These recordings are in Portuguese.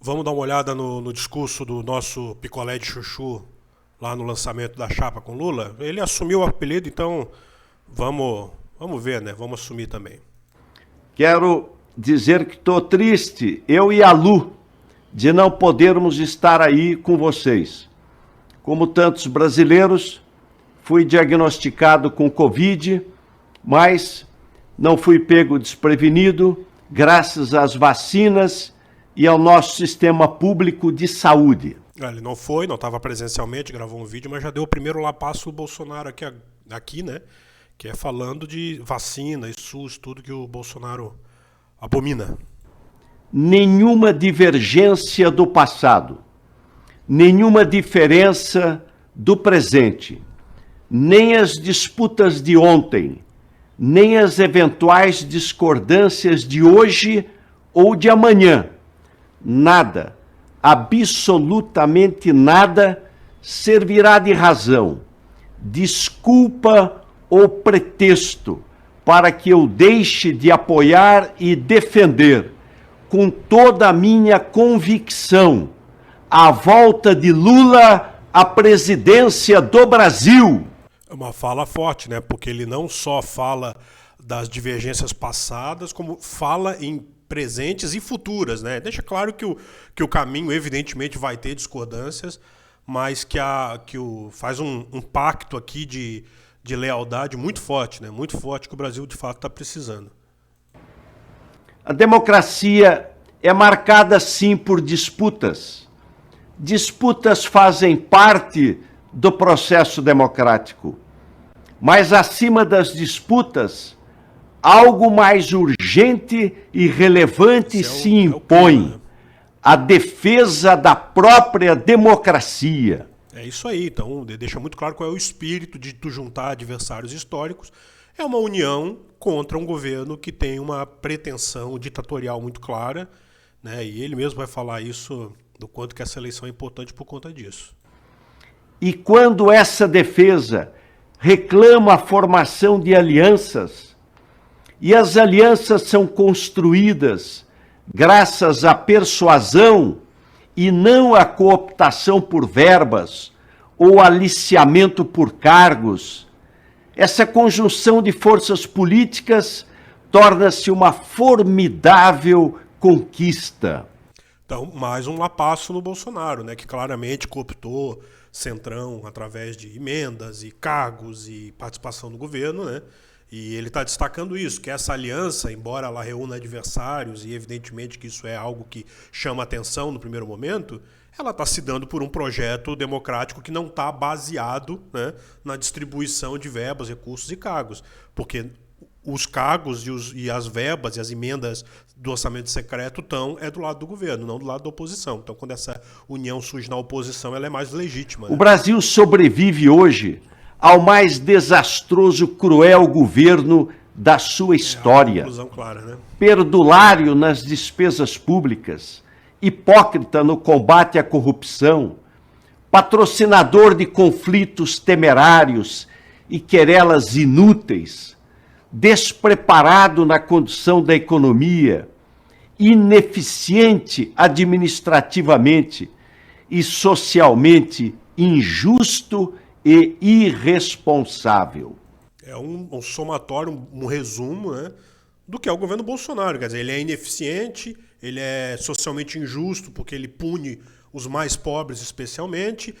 Vamos dar uma olhada no discurso do nosso picolé de chuchu lá no lançamento da chapa com Lula? Ele assumiu o apelido, então vamos ver, né? Vamos assumir também. Quero dizer que estou triste, eu e a Lu, de não podermos estar aí com vocês. Como tantos brasileiros, fui diagnosticado com Covid, mas não fui pego desprevenido, graças às vacinas e ao nosso sistema público de saúde. Ele não foi, não estava presencialmente, gravou um vídeo, mas já deu o primeiro lapasso do Bolsonaro aqui, né? Que é falando de vacina e SUS, tudo que o Bolsonaro abomina. Nenhuma divergência do passado, nenhuma diferença do presente, nem as disputas de ontem, nem as eventuais discordâncias de hoje ou de amanhã. Nada, absolutamente nada, servirá de razão, desculpa ou pretexto para que eu deixe de apoiar e defender, com toda a minha convicção, a volta de Lula à presidência do Brasil. É uma fala forte, né? Porque ele não só fala das divergências passadas, como fala em presentes e futuras, né? Deixa claro que o caminho, evidentemente, vai ter discordâncias, mas faz um pacto aqui de lealdade muito forte, né? Muito forte que o Brasil, de fato, está precisando. A democracia é marcada, sim, por disputas. Disputas fazem parte do processo democrático. Mas, acima das disputas, algo mais urgente e relevante se impõe: a defesa da própria democracia. É isso aí, então deixa muito claro qual é o espírito de tu juntar adversários históricos. É uma união contra um governo que tem uma pretensão ditatorial muito clara, né? E ele mesmo vai falar isso, do quanto que essa eleição é importante por conta disso. E quando essa defesa reclama a formação de alianças, e as alianças são construídas graças à persuasão e não à cooptação por verbas ou aliciamento por cargos, essa conjunção de forças políticas torna-se uma formidável conquista. Então, mais um lapasso no Bolsonaro, né, que claramente cooptou Centrão através de emendas e cargos e participação no governo, né? E ele está destacando isso, que essa aliança, embora ela reúna adversários, e evidentemente que isso é algo que chama atenção no primeiro momento, ela está se dando por um projeto democrático que não está baseado, né, na distribuição de verbas, recursos e cargos. Porque os cargos e as verbas e as emendas do orçamento secreto estão do lado do governo, não do lado da oposição. Então, quando essa união surge na oposição, ela é mais legítima, né? O Brasil sobrevive hoje ao mais desastroso, cruel governo da sua história. É uma conclusão clara, né? Perdulário nas despesas públicas, hipócrita no combate à corrupção, patrocinador de conflitos temerários e querelas inúteis, despreparado na condução da economia, ineficiente administrativamente e socialmente injusto e irresponsável. É um somatório, um resumo, né, do que é o governo Bolsonaro. Quer dizer, ele é ineficiente, ele é socialmente injusto porque ele pune os mais pobres especialmente,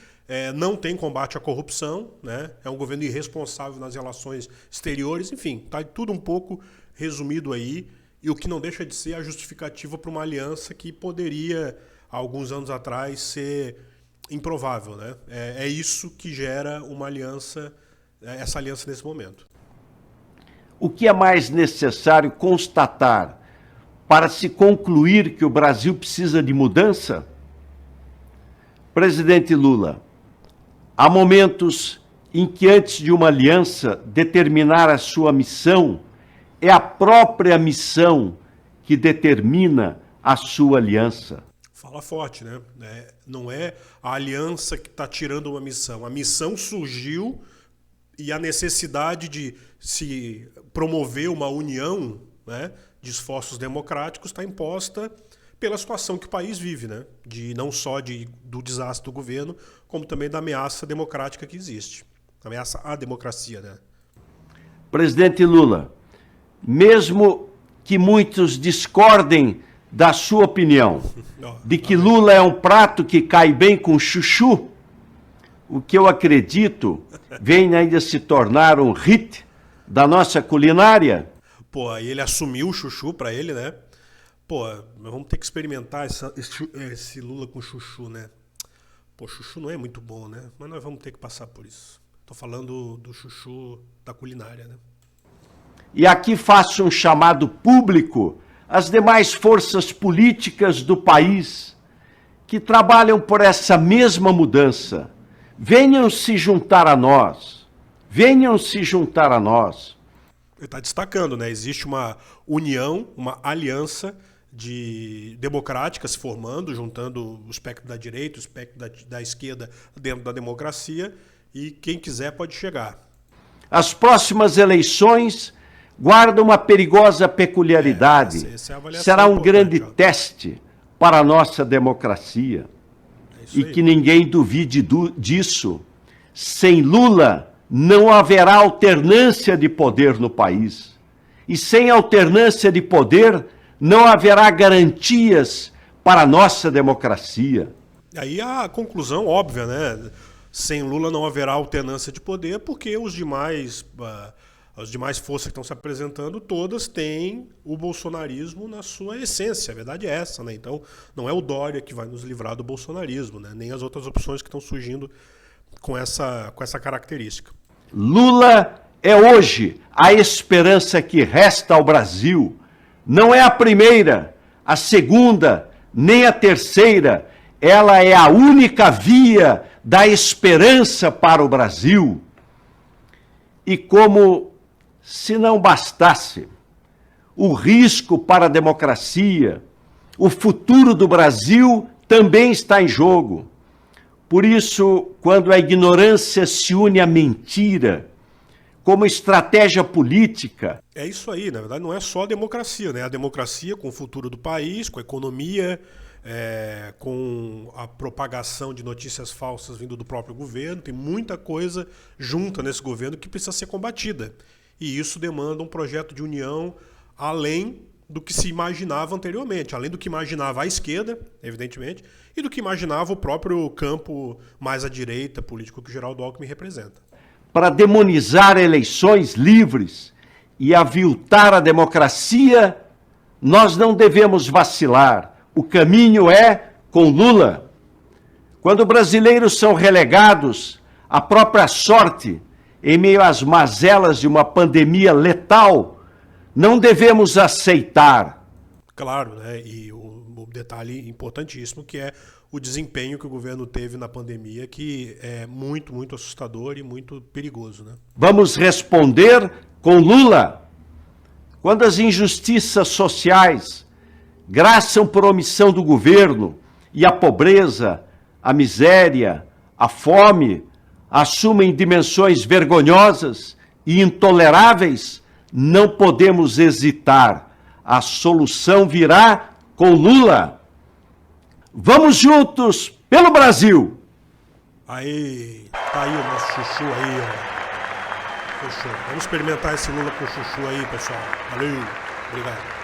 não tem combate à corrupção, né, é um governo irresponsável nas relações exteriores, enfim, está tudo um pouco resumido aí, e o que não deixa de ser a justificativa para uma aliança que poderia, há alguns anos atrás, ser improvável, né? É isso que gera uma aliança, essa aliança nesse momento. O que é mais necessário constatar para se concluir que o Brasil precisa de mudança? Presidente Lula, há momentos em que, antes de uma aliança determinar a sua missão, é a própria missão que determina a sua aliança. Fala forte, né? Não é a aliança que está tirando uma missão. A missão surgiu e a necessidade de se promover uma união, né, de esforços democráticos está imposta pela situação que o país vive, né? Não só do desastre do governo, como também da ameaça democrática que existe. Ameaça à democracia, né? Presidente Lula, mesmo que muitos discordem da sua opinião, de que Lula é um prato que cai bem com chuchu, o que eu acredito vem ainda se tornar um hit da nossa culinária. Pô, aí ele assumiu o chuchu pra ele, né? Pô, vamos ter que experimentar esse Lula com chuchu, né? Pô, chuchu não é muito bom, né? Mas nós vamos ter que passar por isso. Tô falando do chuchu da culinária, né? E aqui faço um chamado público às demais forças políticas do país que trabalham por essa mesma mudança. Venham se juntar a nós. Venham se juntar a nós. Ele está destacando, né? Existe uma união, uma aliança democrática se formando, juntando o espectro da direita, o espectro da esquerda dentro da democracia, e quem quiser pode chegar. As próximas eleições guardam uma perigosa peculiaridade. Essa é a avaliação Será um importante, grande ó. teste para a nossa democracia. isso E aí. que ninguém duvide disso. Sem Lula, não haverá alternância de poder no país. E sem alternância de poder, não haverá garantias para a nossa democracia. Aí a conclusão óbvia, né? Sem Lula não haverá alternância de poder, porque as demais forças que estão se apresentando, todas têm o bolsonarismo na sua essência. A verdade é essa, né? Então, não é o Dória que vai nos livrar do bolsonarismo, né? Nem as outras opções que estão surgindo com essa característica. Lula é hoje a esperança que resta ao Brasil. Não é a primeira, a segunda, nem a terceira. Ela é a única via da esperança para o Brasil. E como se não bastasse o risco para a democracia, o futuro do Brasil também está em jogo. Por isso, quando a ignorância se une à mentira, como estratégia política... É isso aí, na verdade não é só a democracia, né? A democracia com o futuro do país, com a economia, com a propagação de notícias falsas vindo do próprio governo, tem muita coisa junta nesse governo que precisa ser combatida. E isso demanda um projeto de união além do que se imaginava anteriormente, além do que imaginava a esquerda, evidentemente, e do que imaginava o próprio campo mais à direita político que o Geraldo Alckmin representa. Para demonizar eleições livres e aviltar a democracia, nós não devemos vacilar. O caminho é com Lula. Quando brasileiros são relegados à própria sorte, em meio às mazelas de uma pandemia letal, não devemos aceitar. Claro, né? E o detalhe importantíssimo que é o desempenho que o governo teve na pandemia, que é muito, muito assustador e muito perigoso, né? Vamos responder com Lula. Quando as injustiças sociais graçam por omissão do governo e a pobreza, a miséria, a fome assumem dimensões vergonhosas e intoleráveis, não podemos hesitar. A solução virá com Lula. Vamos juntos pelo Brasil! Aí, tá aí o nosso chuchu aí, ó. Fechou. Vamos experimentar esse Lula com chuchu aí, pessoal. Valeu, obrigado.